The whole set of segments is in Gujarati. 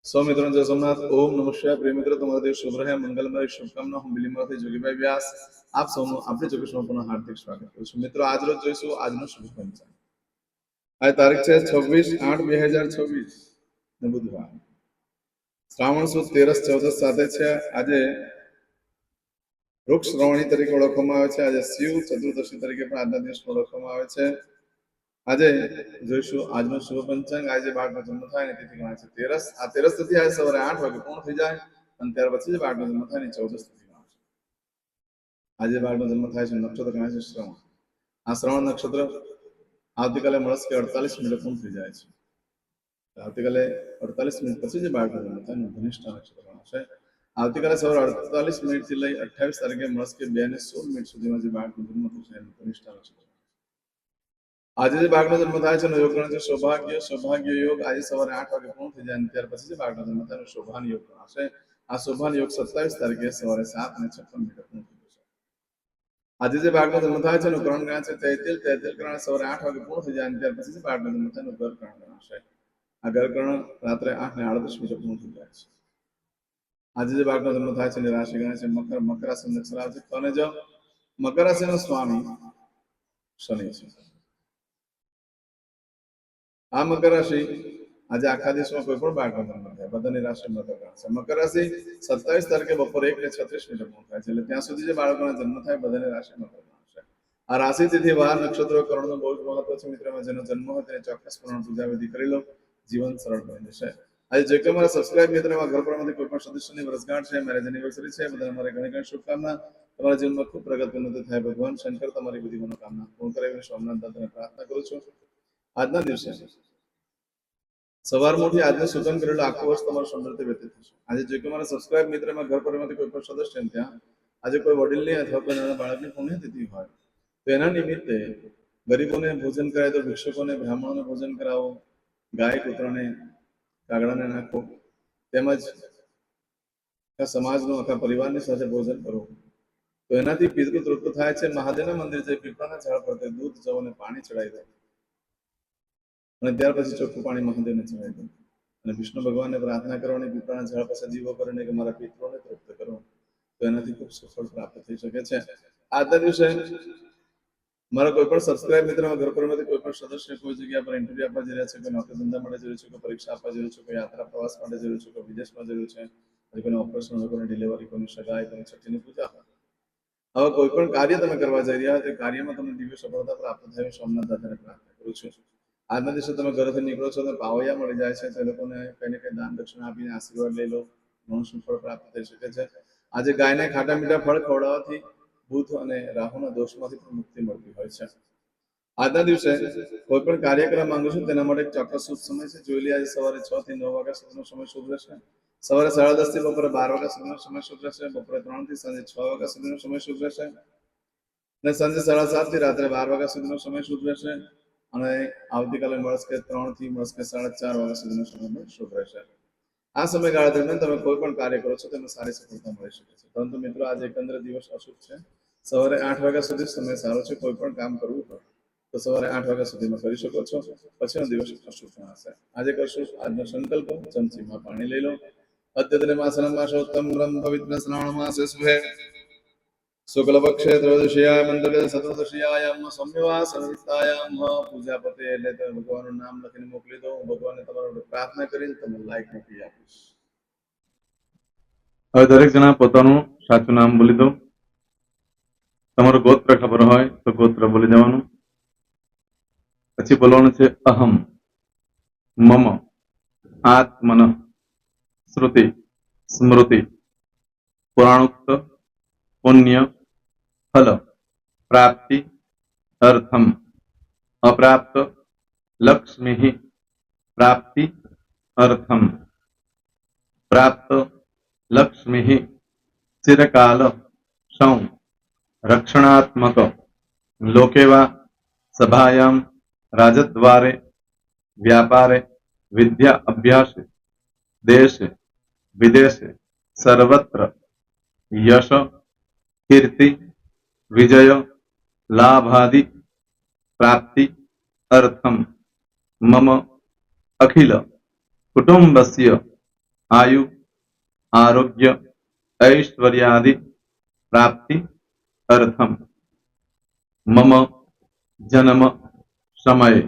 सौ मित्रों जय सोमनाथ। ओम नमः शिवाय। प्रिय मित्रों, તમારો દિવસ શુભ રહે, મંગલમય શુભકામના। હું બિલીમાંથી જોગીભાઈ વ્યાસ આપ સૌનું આપણી ચોકસમાં પુનઃ હાર્દિક સ્વાગત કરું છું। મિત્રો, આજ રોજ જોઈશું આજનો શુભ પંચાંગ। આજ તારીખ છે 26/8/2026 ને બુધવાર, શ્રાવણ સુદ 13-14 સાથે છે। આજે વૃક્ષ શ્રવણી તરીકે ઓળખવામાં આવે છે। આજે શિવ ચતુર્દશી તરીકે પણ આજના દિવસને ઓળખવામાં આવે છે। આજે જોઈશું આજનો શુભ પંચાંગ। આજે બાળકનો જન્મ થાય ને તિથિ ગણાય છે 13. આ 13 તિથિ આજે સવારે 8 વાગે પૂર્ણ થઈ જાય અને ત્યાર પછી જ બાળકનો જન્મ થાય ને 14 તિથિ ગણાય છે। આજે બાળકનો જન્મ થાય છે, નક્ષત્ર ગણાય છે શ્રવણ। આ શ્રવણ નક્ષત્ર આવતીકાલે મળસ્કે 48 મિનિટે પૂર્ણ થઈ જાય છે। આવતીકાલે 48 મિનિટ પછી જ બાળકનો જન્મ થાય ને ધનિષ્ઠા નક્ષત્ર ગણાશે। આવતીકાલે સવારે 48 મિનિટથી લઈ 28 તારીખે મળસ્કે 2:16 સુધીમાં જે બાળકનો જન્મ થશે એનું ધનિષ્ઠા નક્ષત્ર। આજે જે બાળકનો જન્મ થાય છે એનો યોગ ગણાય છે સૌભાગ્ય યોગ। આજે સવારે 8 વાગે પૂર્ણ થઈ જાય ત્યાર પછી જે બાળકનો જન્મ થાય એનો શોભાન યોગ ગણાશે। આ શોભાન યોગ 27 તારીખે સવારે 7:56 પૂર્ણ થઈ જશે। આજે જે બાળકનો જન્મ થાય છે એનું કરણ ગણાય છે તૈતિલ કરણ સવારે 8 વાગે પૂર્ણ થઈ જાય ત્યાર પછી જે બાળકનો જન્મ થાય એનું ગર કરણ ગણાશે। આ ગર કરણ રાત્રે 8:38 પૂર્ણ થઈ જાય છે। આજે જે બાળકનો જન્મ થાય છે એની રાશિ ગણાય છે મકર રાશિ નક્ષત્ર આવે છે અને જો મકર રાશિનો સ્વામી શનિ છે। આ મકર રાશિ આજે આખા દિવસમાં કોઈ પણ બાળકનો જન્મ થાય બધાની રાશિ મકર ગણાશે। મકર રાશિ 27 તારીખે બપોરે 1:36 પૂર્ણ થાય છે, એટલે ત્યાં સુધી જે બાળકોના જન્મ થાય બધાની રાશિ મકર ગણાશે। આ રાશિ તિથિ વાર નક્ષત્રો કરણનું બહુ જ મહત્વ છે। મિત્રોમાં જેનો જન્મ હોય તેને ચોક્કસ પ્રમાણે પૂજા વિધિ કરી લો, જીવન સરળ બની જશે। આજે જે કે મારા સબસ્ક્રાઇબ મિત્રોમાં ઘર પરમાંથી કોઈ પણ સદસ્યની વર્ષગાંઠ છે, મેરેજ એનિવર્સરી છે, બધાને મારી ઘણી ઘણી શુભકામના। તમારા જીવનમાં ખૂબ પ્રગતિ ઉન્નતિ થાય, ભગવાન શંકર તમારી બધી મનોકામના પૂર્ણ કરે એવી સોમનાથ દાદાને પ્રાર્થના કરું છું। આજના દિવસે સવારમાં ઉઠી આજનું સૂચન કરેલું આખું વર્ષ તમારું સમૃદ્ધિ વ્યતીત થશે। આજે જો કે મારા સબસ્ક્રાઇબ મિત્રમાં ઘર પરિવારમાંથી કોઈ પણ સદસ્ય ત્યાં આજે કોઈ વડીલની અથવા કોઈ નાના બાળકની પુણ્યતિથિ હોય તો એના નિમિત્તે ગરીબોને ભોજન કરાય તો ભિક્ષકોને બ્રાહ્મણોને ભોજન કરાવો, ગાય કૂતરાને કાગડાને નાખો, તેમજ સમાજનું આખા પરિવારની સાથે ભોજન કરો તો એનાથી પિતૃ તૃપ્ત થાય છે। મહાદેવના મંદિર જઈ પીપળાના ઝાડ પર દૂધ જવ અને પાણી ચડાવી દો અને ત્યાર પછી ચોખ્ખું પાણી મહાદેવને ચડાવી દો અને વિષ્ણુ ભગવાનને પ્રાર્થના કરવાની પીપળાના ઝાડ પાસે જીવો કરીને કે મારા પિતૃને તૃપ્ત કરો તો એનાથી ખૂબ સફળ પ્રાપ્ત થઈ શકે છે। આજના દિવસે મારા કોઈ પણ સબસ્ક્રાઇબ મિત્રમાં ઘર પરમાંથી કોઈ પણ સદસ્ય કોઈ જગ્યા પર ઇન્ટરવ્યુ આપવા જઈ રહ્યા છે, કોઈ નોકરી ધંધા માટે જઈ છે, કોઈ પરીક્ષા આપવા જઈ છે, કોઈ યાત્રા પ્રવાસ માટે જઈ છે, કોઈ વિદેશમાં જઈ છે, કોઈનું ઓપરેશન હોય, કોઈની ડિલિવરી, કોઈની સગાઈ, કોઈની છઠ્ઠીની પૂજા હોય, આવા કોઈ પણ કાર્ય તમે કરવા જઈ રહ્યા તે કાર્યમાં તમને દિવ્ય સફળતા પ્રાપ્ત થાય સોમનાથ દાદાને પ્રાર્થના કરું છું। આજના દિવસે તમે ઘરેથી નીકળો છો તો પાવૈયા મળી જાય છે, તે લોકોને કઈ ને કઈ દાન દક્ષિણા આપીને આશીર્વાદ લઈ લો, ઘણું સુફળ પ્રાપ્ત થઈ શકે છે। આજે ગાયને ખાટા મીઠા ફળ ખવડાવવાથી બુધ અને રાહુના દોષમાંથી પણ મુક્તિ મળતી હોય છે। આજના દિવસે કોઈ પણ કાર્યક્રમ માંગુ છું તેના માટે ચોક્કસ શુભ સમય છે, જોઈ લે। આજે સવારે 6 થી 9 વાગ્યા સુધીનો સમય શુભ રહેશે, સવારે 10:30 થી બપોરે 12 વાગ્યા સુધીનો સમય શુભ રહેશે, બપોરે 3 થી સાંજે 6 વાગ્યા સુધીનો સમય શુભ રહેશે અને સાંજે 7:30 થી રાત્રે 12 વાગ્યા સુધીનો સમય શુભ રહેશે અને આવતીકાલે મળસ્કે 3 થી મળસ્કે 4:30 વાગ્યા સુધીનો સમય શુભ રહેશે। આ સમયગાળા દરમિયાન તમે કોઈ પણ કાર્ય કરો છો તેમાં સારી સફળતા મળી શકે છે, પરંતુ મિત્રો આજે એકંદરે દિવસ અશુભ છે। સવારે 8 વાગ્યા સુધી સમય સારો છે, કોઈ પણ કામ કરવું હોય તો સવારે 8 વાગ્યા સુધીમાં કરી શકો છો, પછીનો દિવસ અશુભ ગણાશે। આજે કરશું આજનો સંકલ્પ, ચમચીમાં પાણી લઈ લો। અદ્યતને માસનમ માસોત્તમ બ્રહ્મ પવિત્ર શ્રાવણ માસે શુભે શુક્લપક્ષે ત્રયોદશીયાય મંગલે ચતુર્દશીયાયામ સૌમ્યવા સંહિતાયામ પૂજાપતે એટલે તમે ભગવાનનું નામ લખીને મોકલી દો। ભગવાનને તમારો પ્રાર્થના કરીને તમે લાઈક મોકલી આપીશ। હવે દરેક જણા પોતાનું સાચું નામ બોલી દો। તમારું ગોત્ર ખબર હોય તો ગોત્ર બોલી દેવાનું, પછી બોલવાનું છે અહમ મમ આત્મન શ્રુતિ સ્મૃતિ પુરાણોક્ત પુણ્ય ફલ પ્રાપ્તિ અર્થમ અપ્રાપ્ત લક્ષ્મી પ્રાપ્તિ અર્થમ પ્રાપ્ત લક્ષ્મી ચિરકાલ સૌ રક્ષણાત્મક લોકેવા સભાયામ રાજદ્વારે વ્યાપારે વિદ્યા અભ્યાસે દેશે વિદેશે સર્વત્ર યશ કીર્તિ વિજય લાભાદિ પ્રાપ્તિ અર્થમ મમ અખિલ કુટુંબસ્ય आयु आरोग्य ऐश्वर्यादि प्राप्ति अर्थम मम जन्म समय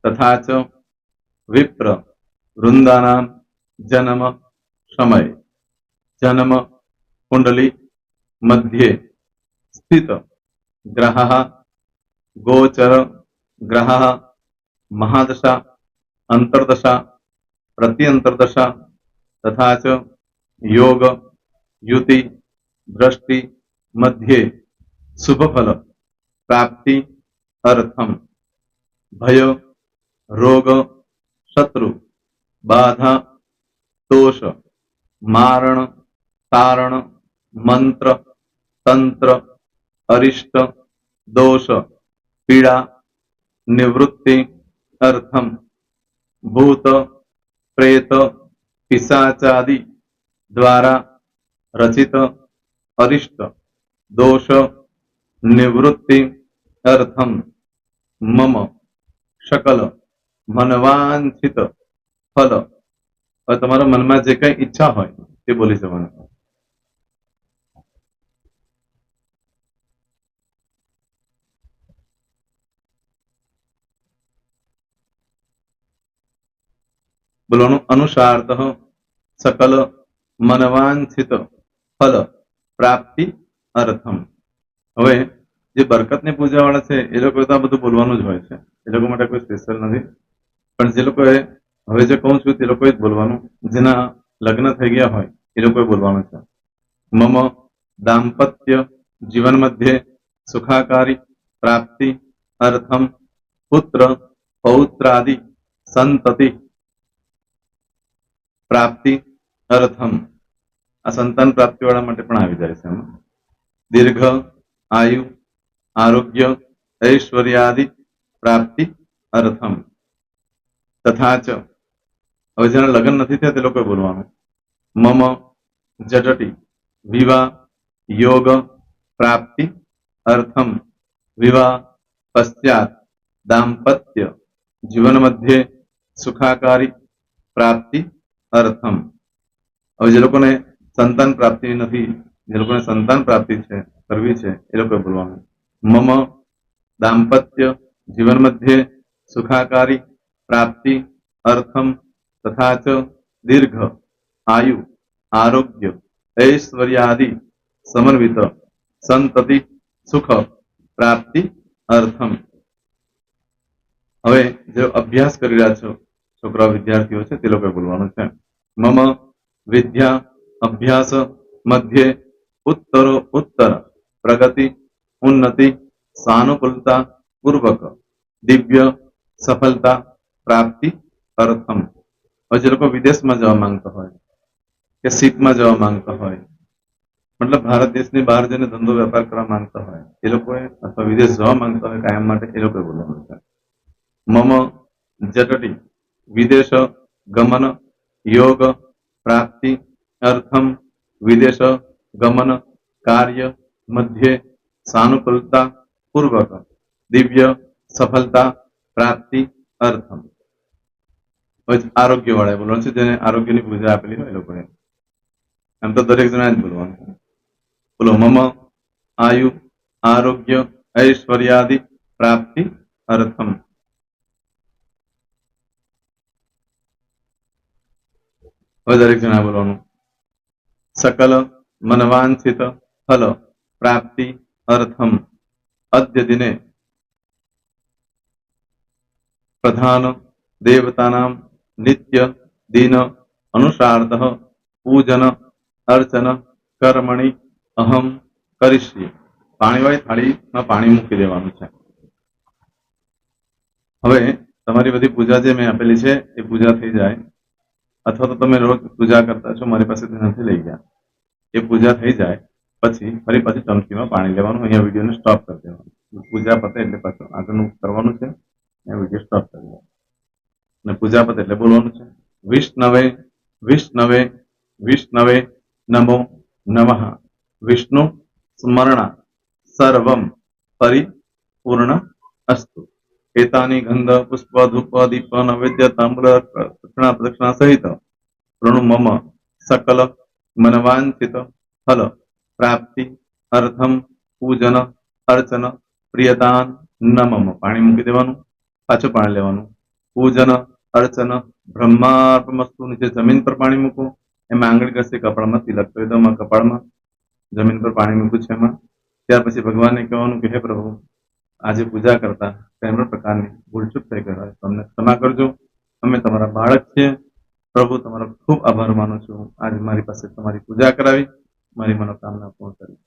तथा च विप्र वृंदानां जन्म समय जन्म कुंडली मध्ये स्थित ग्रहः गोचर ग्रहः महादशा अंतर्दशा प्रत्यंतर्दशा तथा च योग युति दृष्टि मध्ये शुभफल प्राप्ति अर्थम भय रोग शत्रु बाधा दोष मारण तारण मंत्र तंत्र अरिष्ट दोष पीड़ा निवृत्ति अर्थम भूत प्रेत पिशाचादि द्वारा रचित अरिष्ट दोष निवृत्ति अर्थम मम सकल मनवांछित फल और તમારા મનમાં જે કઈ ઈચ્છા હોય તે બોલી જવાનું. બોલવાનું અનુસારતઃ सकल मनवांछित फल प्राप्ति अर्थम. હવે જે બરકતની પૂજા વાળા છે એ લોકો તો આ બધું બોલવાનું જ હોય છે, એ લોકો માટે કોઈ સ્પેશિયલ નથી. પણ જે લોકોએ હવે જે કહું છું તે લોકોએ જ બોલવાનું, જેના લગ્ન થઈ ગયા હોય એ લોકોએ બોલવાનું છે. મમ દાંપત્ય જીવન મધ્યે સુખાકારી પ્રાપ્તિ અર્થમ પુત્ર પૌત્રાદि સંતતિ પ્રાપ્તિ અર્થમ. આ સંતાન પ્રાપ્તિ વાળા માટે પણ આવી જાય છે. દીર્ઘ આયુ આરોગ્ય ऐश्वर्यादि प्राप्ति अर्थम तथा च. હવે જેના લગ્ન નથી થયા તે લોકોએ બોલવાનું. મમ જટટી વિવાહ योग प्राप्ति अर्थम विवाह पश्चात दाम्पत्य जीवन मध्य सुखाकारी प्राप्ति अर्थम. હવે જે લોકોને સંતાન પ્રાપ્તિ નથી, જે લોકોને સંતાન પ્રાપ્તિ છે કરવી છે એ લોકોએ બોલવાનું. मम दाम्पत्य जीवन मध्य सुखाकारी प्राप्ति अर्थम तथा च दीर्घ आयु आरोग्य ऐश्वर्यादि समन्वित संतति सुख प्राप्ति अर्थम. હવે જે અભ્યાસ કરી રહ્યા છો છોકરા વિદ્યાર્થીઓ છે તે લોકોએ બોલવાનું છે. મમ વિદ્યા અભ્યાસ મધ્યે ઉત્તરો ઉત્તર પ્રગતિ उन्नति सानुकूलता पूर्वक दिव्य सफलता प्राप्ति अर्थम. और जो लोग विदेश में जवा मांगता हो के सीट में जवा मांगता हो, मतलब भारत देश ने बहार जने धंधो व्यापार करवा मांगता हो ए लोग अथवा विदेश जवा मांगता हो कायम माटे ए लोग बोलवानुं छे. मम जटटी विदेश गमन योग प्राप्ति अर्थम विदेश गमन कार्य मध्य सानुकूलता पूर्वक दिव्य सफलता प्राप्ति अर्थम. आरोग्य वाળા બોલવાનું છે, જેને આરોગ્યની પૂજા આપેલી હોય એ લોકોએ. એમ તો દરેક જણા જ બોલવાનું. બોલો મમ આયુ આરોગ્ય ऐश्वर्यादि प्राप्ति अर्थम. હવે દરેક જણા બોલવાનું. सकल मनवांछित फल प्राप्ति अर्थम अद्य दिने प्रधान देवतानां नित्य दिन अनुसारतः पूजन अर्चन कर्मणि अहम करिष्ये. પાણીવાળી થાળીમાં પાણી મૂકી દેવાનું છે. હવે તમારી બધી પૂજા જે મેં આપેલી છે એ પૂજા થઈ જાય, અથવા તો તમે રોજ પૂજા કરતા છો મારી પાસેથી નથી લઈ ગયા, એ પૂજા થઈ જાય પછી ફરી પાછી ચમચીમાં પાણી લેવાનું. અહીંયા વિડીયોને સ્ટોપ કરી દેવાનું. પૂજા પતે એટલે પાછું આગળનું કરવાનું છે. અહીંયા વિડીયો સ્ટોપ કરી દેવાનો અને પૂજા પતે એટલે બોલવાનું છે વિષ્ણવે વિષ્ણવે વિષ્ણવે નમો નમઃ. વિષ્ણુ સ્મરણા સર્વમ પરિપૂર્ણ અસ્તુ. एतानि गंध पुष्प धूप दीप नैवेद्य तांबूल दक्षिणा प्रदक्षिणा सहित શૃણુ મમ સકલ મનવાંચિત ફલ પ્રાપ્તિ અર્થમ પૂજન અર્ચન પ્રિયતાન ન મમ. પાણી મૂકી દેવાનું, પાછું પાણી લેવાનું. પૂજન અર્ચન બ્રહ્માર્પણમસ્તુ. નીચે જમીન પર પાણી મૂકો, એમાં આંગળી ઘસી કપાળમાં તિલક કરી દો. કપાળમાં જમીન પર પાણી મૂક્યું છે એમાં. ત્યાર પછી ભગવાનને કહેવાનું કે હે પ્રભુ, આજે પૂજા કરતા કોઈ પણ પ્રકારની ભૂલચૂક થઈ ગઈ હોય તો અમને ક્ષમા કરજો. અમે તમારા બાળક છીએ. પ્રભુ, તમારો ખૂબ આભાર માનું છું. આજે મારી પાસે તમારી પૂજા કરાવી, મારી મનોકામના પૂર્ણ કરી.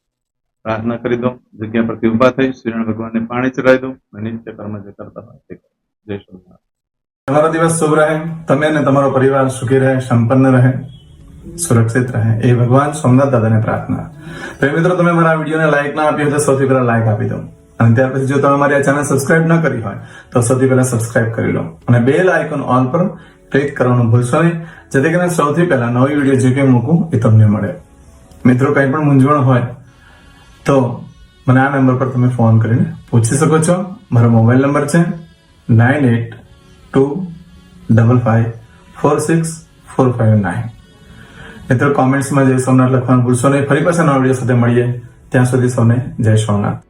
પ્રાર્થના કરી દો. જગ્યા પરથી ઉભા થઈ શ્રીનારાયણ ભગવાનને પાણી ચડાવી દો અને નિત્ય કર્મ જે કરતા હોય તે કરો. જય સ્વામિનારાયણ. તમારો દિવસ શુભ રહે, તમે અને તમારો પરિવાર સુખી રહે, સંપન્ન રહે, સુરક્ષિત રહે, એ ભગવાન સોમનાથ દાદાને પ્રાર્થના. તો એ મિત્રો, તમે મારા વિડીયોને લાઈક ના આપી હોય તો સૌથી પહેલા લાઈક આપી દો. અને ત્યાર પછી જો તમે મારી આ ચેનલ સબસ્ક્રાઇબ ન કરી હોય તો સૌથી પહેલા સબસ્ક્રાઇબ કરી લો અને બેલ આઇકોન ઓલ પર ક્લિક કરવાનું ભૂલશો નહીં, જેથી કરીને સૌથી પહેલા નવી વિડીયો જે કંઈ મૂકું એ તમને મળે. મિત્રો, કંઈ પણ મૂંઝવણ હોય તો મને આ નંબર પર તમે ફોન કરીને પૂછી શકો છો. મારો મોબાઈલ નંબર છે 9825546459. મિત્રો, કોમેન્ટ્સમાં જય સોમનાથ લખવાનું ભૂલશો નહીં. ફરી પાછા નવા વિડીયો સાથે મળીએ. ત્યાં સુધી સૌને જય સોમનાથ.